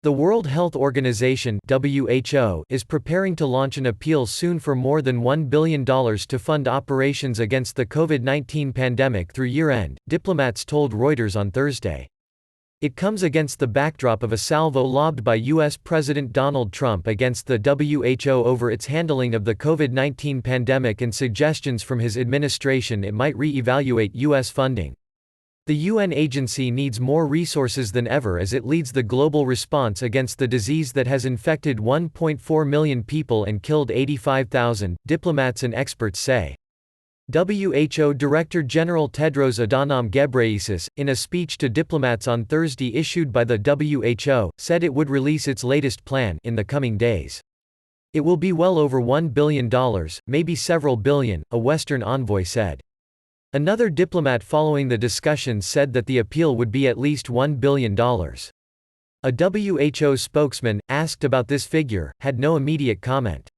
The World Health Organization (WHO) is preparing to launch an appeal soon for more than $1 billion to fund operations against the COVID-19 pandemic through year-end, diplomats told Reuters on Thursday. It comes against the backdrop of a salvo lobbed by U.S. President Donald Trump against the WHO over its handling of the COVID-19 pandemic and suggestions from his administration it might re-evaluate U.S. funding. The UN agency needs more resources than ever as it leads the global response against the disease that has infected 1.4 million people and killed 85,000, diplomats and experts say. WHO Director General Tedros Adhanom Ghebreyesus, in a speech to diplomats on Thursday issued by the WHO, said it would release its latest plan in the coming days. It will be well over $1 billion, maybe several billion, a Western envoy said. Another diplomat following the discussions said that the appeal would be at least $1 billion. A WHO spokesman, asked about this figure, had no immediate comment.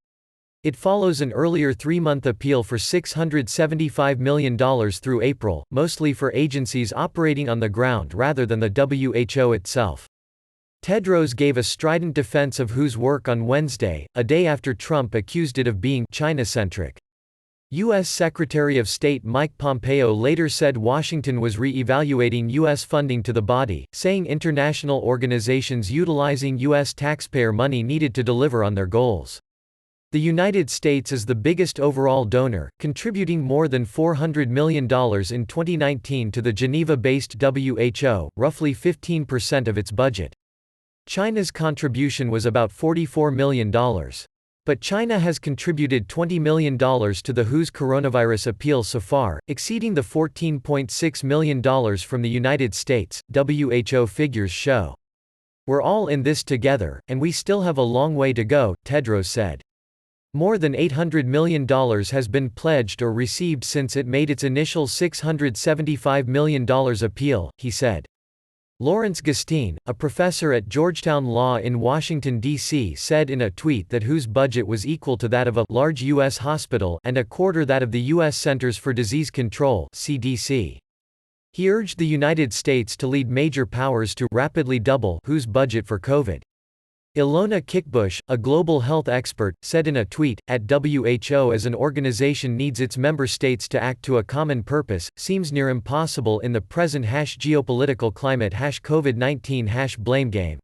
It follows an earlier three-month appeal for $675 million through April, mostly for agencies operating on the ground rather than the WHO itself. Tedros gave a strident defense of WHO's work on Wednesday, a day after Trump accused it of being China-centric. U.S. Secretary of State Mike Pompeo later said Washington was re-evaluating U.S. funding to the body, saying international organizations utilizing U.S. taxpayer money needed to deliver on their goals. The United States is the biggest overall donor, contributing more than $400 million in 2019 to the Geneva-based WHO, roughly 15% of its budget. China's contribution was about $44 million. But China has contributed $20 million to the WHO's coronavirus appeal so far, exceeding the $14.6 million from the United States, WHO figures show. We're all in this together, and we still have a long way to go, Tedros said. More than $800 million has been pledged or received since it made its initial $675 million appeal, he said. Lawrence Gustine, a professor at Georgetown Law in Washington, D.C. said in a tweet that WHO's budget was equal to that of a large U.S. hospital and a quarter that of the U.S. Centers for Disease Control (CDC). He urged the United States to lead major powers to rapidly double WHO's budget for COVID. Ilona Kickbush, a global health expert, said in a tweet, "At WHO as an organization needs its member states to act to a common purpose, seems near impossible in the present geopolitical climate COVID-19 blame game."